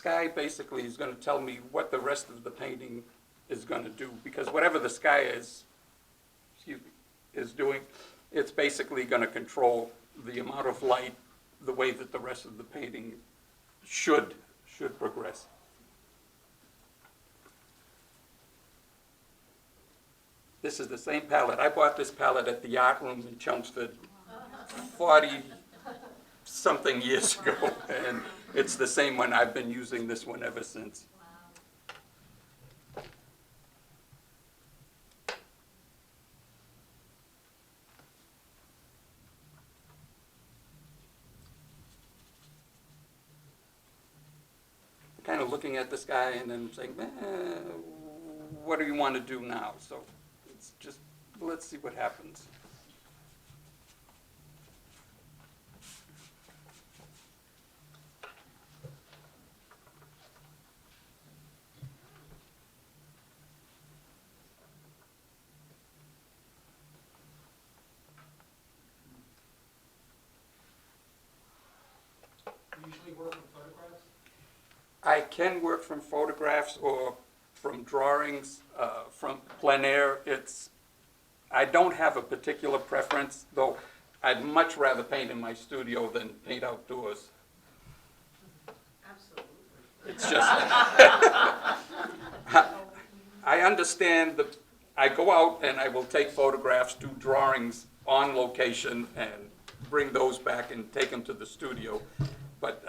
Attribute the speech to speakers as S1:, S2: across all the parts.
S1: sky basically is going to tell me what the rest of the painting is going to do, because whatever the sky is, is doing, it's basically going to control the amount of light, the way that the rest of the painting should progress. This is the same palette. I bought this palette at the art room in Chelmsford 40-something years ago, and it's the same one. I've been using this one ever since. Kind of looking at the sky and then saying, what do you want to do now? So it's just, let's see what happens.
S2: You usually work with photographs?
S1: I can work from photographs or from drawings, from plein air. I don't have a particular preference, though I'd much rather paint in my studio than paint outdoors.
S3: Absolutely.
S1: It's just, I understand that I go out and I will take photographs, do drawings on location, and bring those back and take them to the studio. But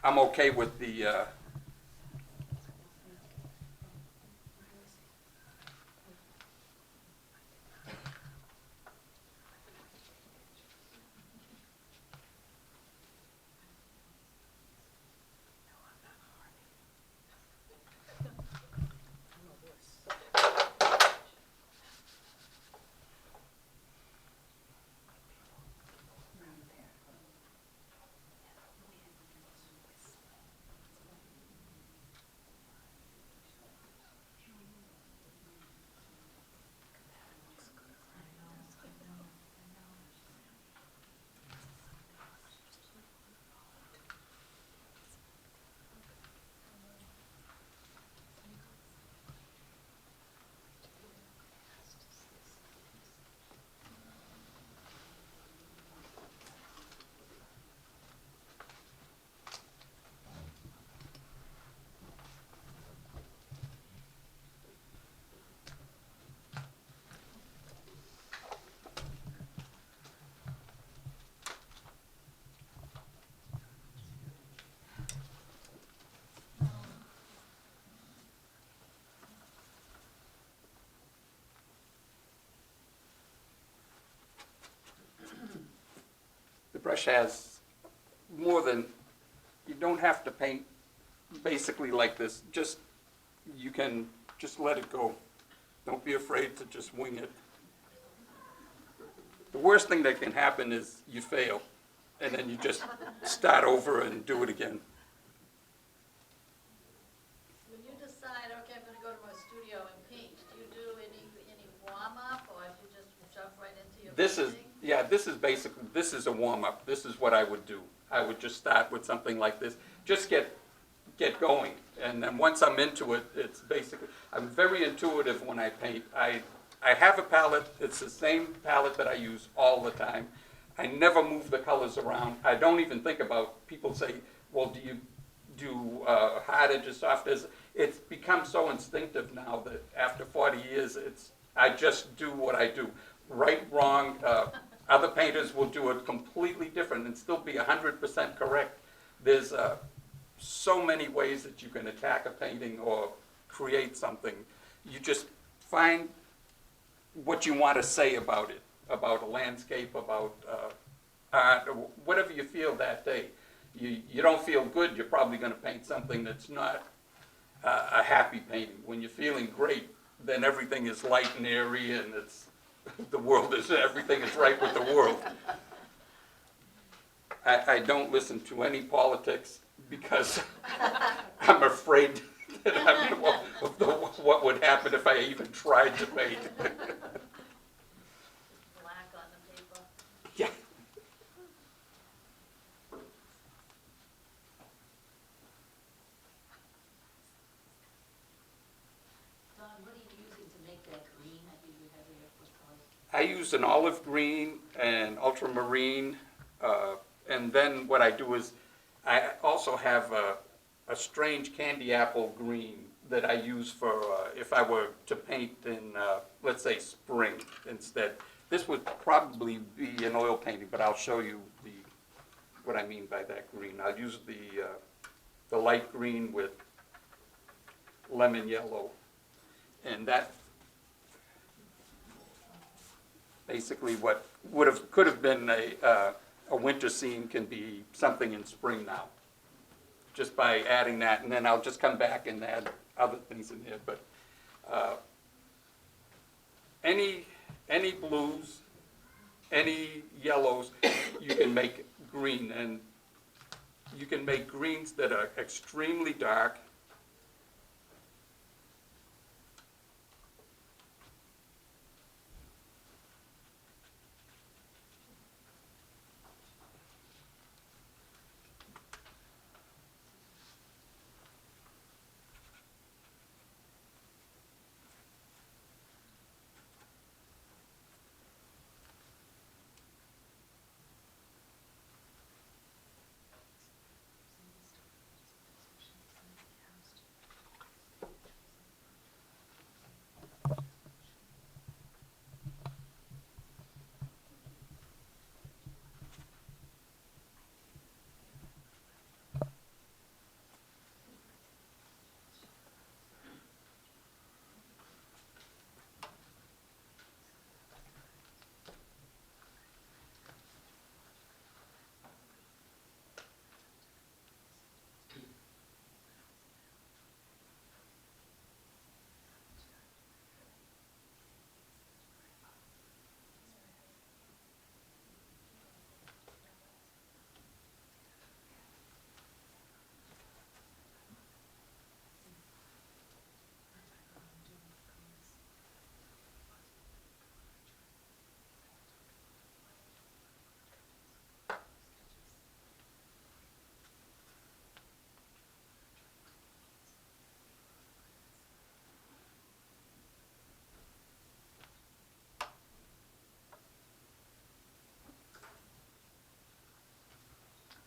S1: I'm okay with the brush has more than, you don't have to paint basically like this. Just, you can just let it go. Don't be afraid to just wing it. The worst thing that can happen is you fail, and then you just start over and do it again.
S3: When you decide, okay, I'm going to go to my studio and paint, do you do any warm-up, or do you just jump right into your painting?
S1: Yeah, this is basically, this is a warm-up. This is what I would do. I would just start with something like this. Just get going. And then once I'm into it, it's basically, I'm very intuitive when I paint. I have a palette. It's the same palette that I use all the time. I never move the colors around. I don't even think about, people say, well, do you do hard edges, soft edges? It's become so instinctive now that after 40 years, I just do what I do. Right, wrong, other painters will do it completely different and still be 100% correct. There's so many ways that you can attack a painting or create something. You just find what you want to say about it, about a landscape, about art, or whatever you feel that day. You don't feel good, you're probably going to paint something that's not a happy painting. When you're feeling great, then everything is light and airy, and it's everything is right with the world. I don't listen to any politics because I'm afraid that what would happen if I even tried to paint.
S3: Black on the paper.
S1: Yeah. use an olive green and ultramarine, and then what I do is I also have a strange candy apple green that I use for if I were to paint in, let's say, spring instead. This would probably be an oil painting, but I'll show you what I mean by that green. I'll use the light green with lemon yellow, and that basically what could have been a winter scene can be something in spring now, just by adding that, and then I'll just come back and add other things in there. But any blues, any yellows, you can make green, and you can make greens that are extremely dark.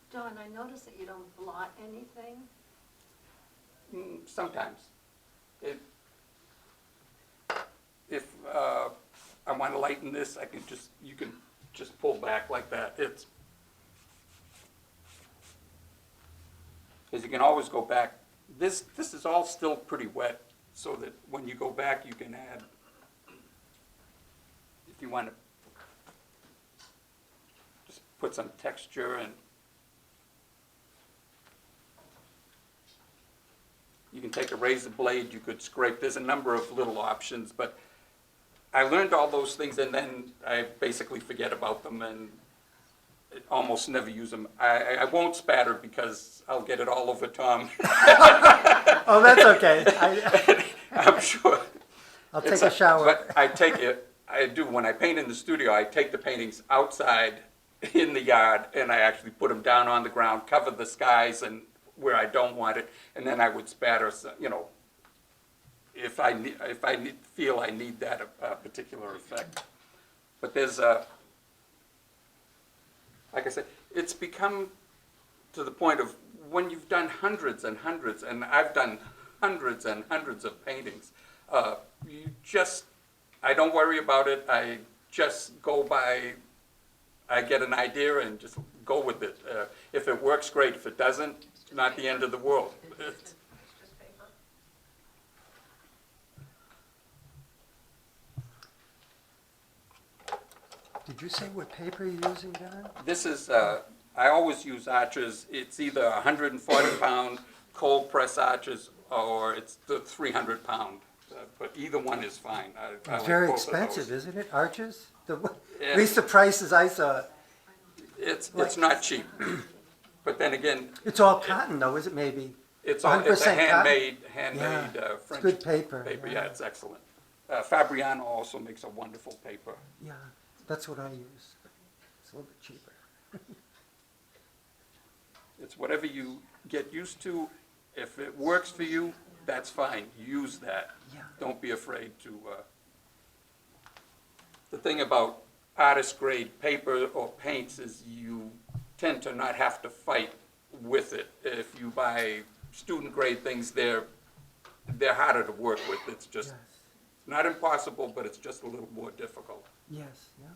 S4: Don, I notice that you don't blot anything.
S1: Sometimes. If I want to lighten this, you can just pull back like that. Because you can always go back. This is all still pretty wet, so that when you go back, you can add, if you want to just put some texture and you can take a razor blade, you could scrape. There's a number of little options, but I learned all those things and then I basically forget about them and almost never use them. I won't spatter because I'll get it all over Tom.
S5: Oh, that's okay.
S1: I'm sure.
S5: I'll take a shower.
S1: But I do, when I paint in the studio, I take the paintings outside in the yard and I actually put them down on the ground, cover the skies and where I don't want it, and then I would spatter, if I feel I need that particular effect. But there's like I said, it's become to the point of when you've done hundreds and hundreds, and I've done hundreds and hundreds of paintings, I don't worry about it. I just go by, I get an idea and just go with it. If it works, great. If it doesn't, it's not the end of the world.
S2: It's just paper.
S5: Did you say what paper you're using, Don?
S1: This is, I always use arches. It's either 140-pound cold press arches or it's the 300-pound. But either one is fine. I
S5: It's
S1: like
S5: very
S1: both of those.
S5: expensive, isn't it? Arches?
S1: Yeah.
S5: At least the prices I saw.
S1: It's not cheap. But then again,
S5: It's all cotton, though, is it? Maybe.
S1: it's a
S5: 100%
S1: handmade
S5: Yeah.
S1: French
S5: It's good paper.
S1: paper. Yeah, it's excellent. Fabriano also makes a wonderful paper.
S5: Yeah, that's what I use. It's a little bit cheaper.
S1: It's whatever you get used to. If it works for you, that's fine. Use that.
S5: Yeah.
S1: Don't be afraid to the thing about artist grade paper or paints is you tend to not have to fight with it. If you buy student grade things, they're harder to work with. It's just
S5: Yes,
S1: not impossible, but it's just a little more difficult.
S5: yes, yeah.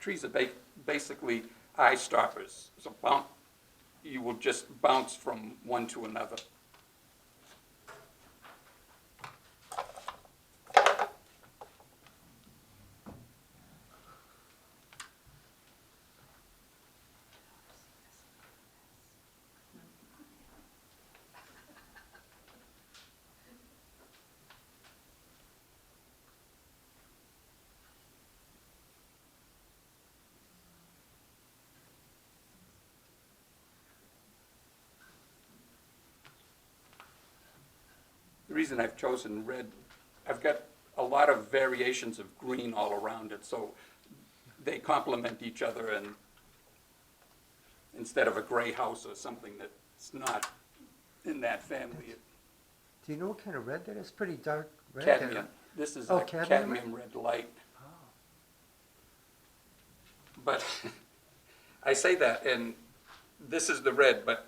S1: Trees are basically eye stoppers. So you will just bounce from one to another. The reason I've chosen red, I've got a lot of variations of green all around it, so they complement each other, and instead of a gray house or something that's not in that family,
S5: Do you know what kind of red that is? Pretty dark red. there.
S1: cadmium. This is
S5: Oh,
S1: a
S5: cadmium red?
S1: cadmium red light.
S5: Oh.
S1: But I say that, and this is the red, but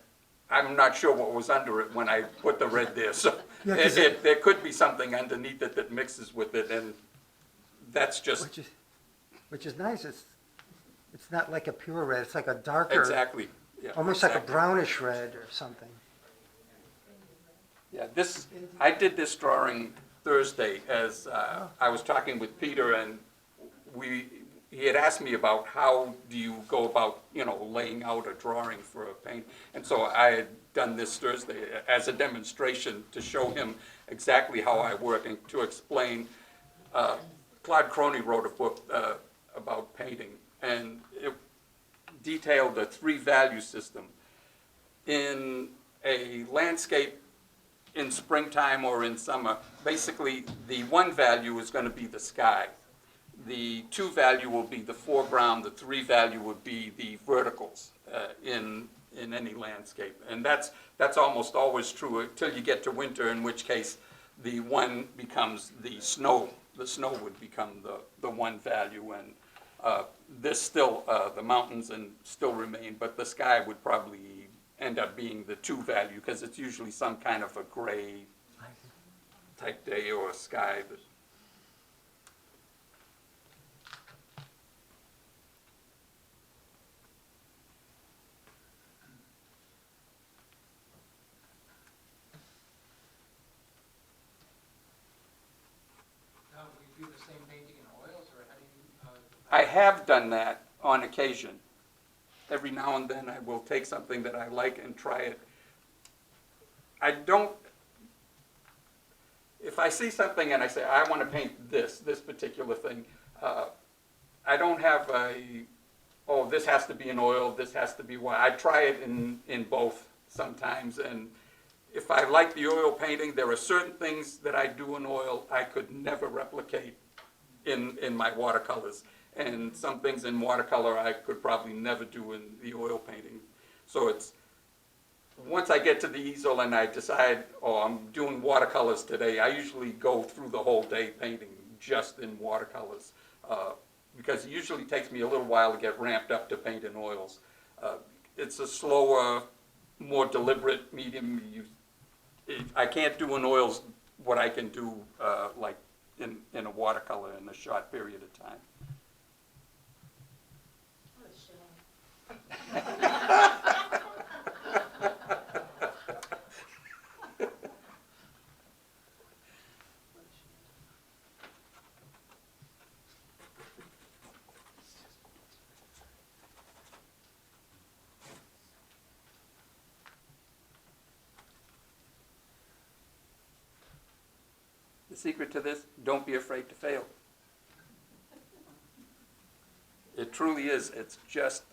S1: I'm not sure what was under it when I put the red there. So
S5: Yeah, 'cause
S1: there could be something underneath it that mixes with it, and that's just
S5: Which is nice. It's not like a pure red. It's like a darker,
S1: exactly. Yeah,
S5: almost like a
S1: exactly.
S5: brownish red or something.
S1: Yeah, I did this drawing Thursday as I was talking with Peter, and he had asked me about how do you go about, laying out a drawing for a paint. And so I had done this Thursday as a demonstration to show him exactly how I work and to explain. Claude Croney wrote a book about painting, and it detailed the three value system. In a landscape in springtime or in summer, basically the one value is going to be the sky. The two value will be the foreground, the three value would be the verticals in any landscape. And that's almost always true until you get to winter, in which case the one becomes the snow. The snow would become the one value, and this still, the mountains and still remain, but the sky would probably end up being the two value, because it's usually some kind of a gray type day or a sky that.
S6: Now, do you do the same painting in oils, or how do you?
S1: I have done that on occasion. Every now and then I will take something that I like and try it. I don't, if I see something and I say, I want to paint this particular thing, I don't have this has to be in oil, this has to be white. I try it in both sometimes, and if I like the oil painting, there are certain things that I do in oil I could never replicate in my watercolors. And some things in watercolor I could probably never do in the oil painting. So it's, once I get to the easel and I decide, I'm doing watercolors today, I usually go through the whole day painting just in watercolors. Because it usually takes me a little while to get ramped up to paint in oils. It's a slower, more deliberate medium. I can't do in oils what I can do like in a watercolor in a short period of time.
S3: What a shame.
S1: The secret to this, don't be afraid to fail. It truly is. It's just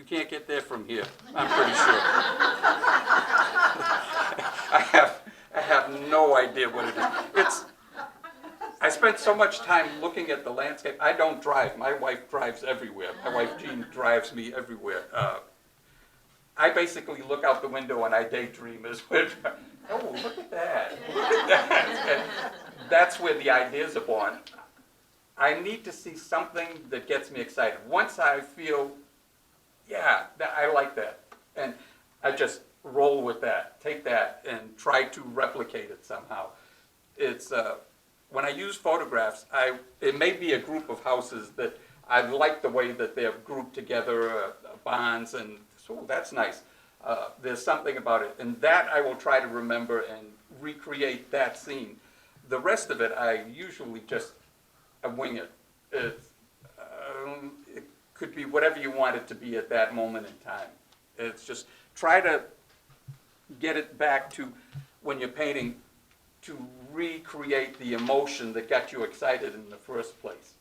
S1: can't get there from here, I'm pretty sure. I have no idea what it is. I spent so much time looking at the landscape. I don't drive. My wife drives everywhere. My wife Jean drives me everywhere. I basically look out the window and I daydream as well. Oh, look at that. Look at that. And that's where the ideas are born. I need to see something that gets me excited. Once I feel, yeah, I like that. And I just roll with that, take that, and try to replicate it somehow. It's, when I use photographs, it may be a group of houses that I like the way that they're grouped together, barns, and so that's nice. There's something about it. And that I will try to remember and recreate that scene. The rest of it, I usually just wing it. It could be whatever you want it to be at that moment in time. It's just try to get it back to when you're painting, to recreate the emotion that got you excited in the first place.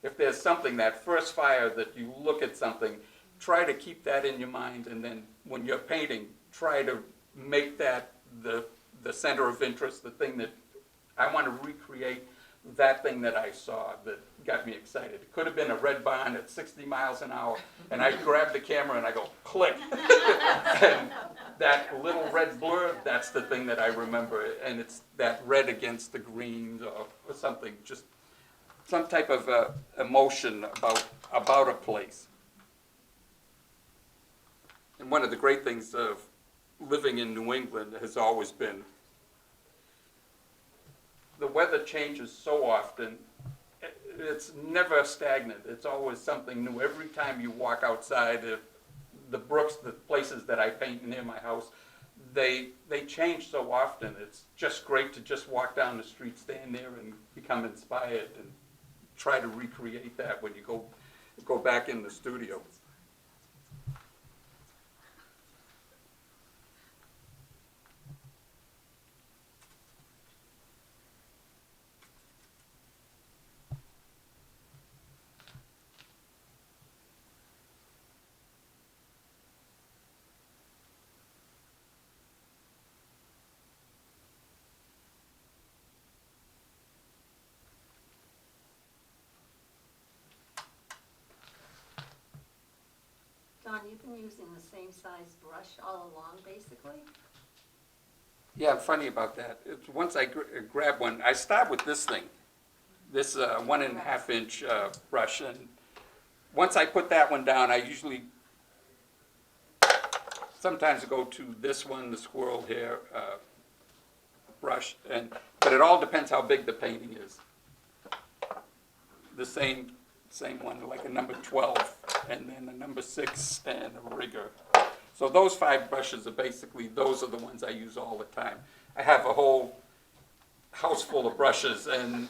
S1: If there's something, that first fire that you look at something, try to keep that in your mind, and then when you're painting, try to make that the center of interest, the thing that I want to recreate, that thing that I saw that got me excited. It could have been a red barn at 60 miles an hour, and I grab the camera and I go, click. And that little red blur, that's the thing that I remember, and it's that red against the green or something, just some type of emotion about a place. And one of the great things of living in New England has always been the weather changes so often. It's never stagnant. It's always something new. Every time you walk outside, the brooks, the places that I paint near my house, they change so often. It's just great to just walk down the street, stand there, and become inspired and try to recreate that when you go back in the studio.
S4: Don, you've been using the same size brush all along, basically?
S1: Yeah, I'm funny about that. Once I grab one, I start with this thing, this 1.5 inch brush, and once I put that one down, I usually sometimes go to this one, the squirrel hair brush, but it all depends how big the painting is. The same one, like a number 12, and then a number 6, and a rigger. So those 5 brushes are basically, those are the ones I use all the time. I have a whole house full of brushes, and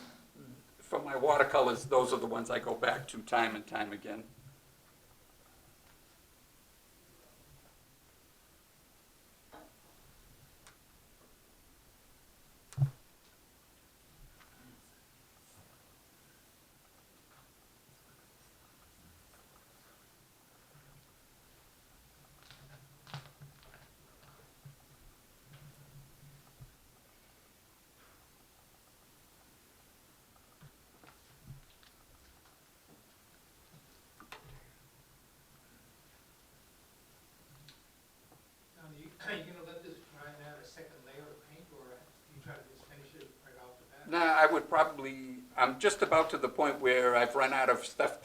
S1: for my watercolors, those are the ones I go back to time and time again.
S6: Are you gonna let this dry and add a second layer of paint, or you try to just finish it right off the bat?
S1: Nah, I would probably, I'm just about to the point where I've run out of stuff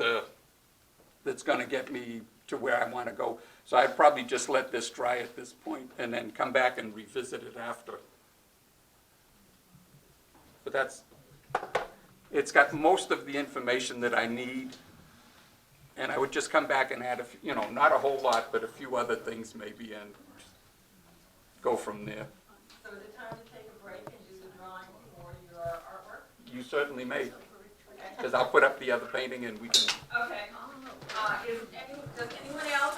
S1: that's gonna get me to where I wanna go. So I'd probably just let this dry at this point and then come back and revisit it after. But it's got most of the information that I need. And I would just come back and add not a whole lot, but a few other things maybe, and go from there.
S2: So is it time to take a break and do the drawing for your artwork?
S1: You certainly may, because I'll put up the other painting and we can.
S2: Okay. Does anyone else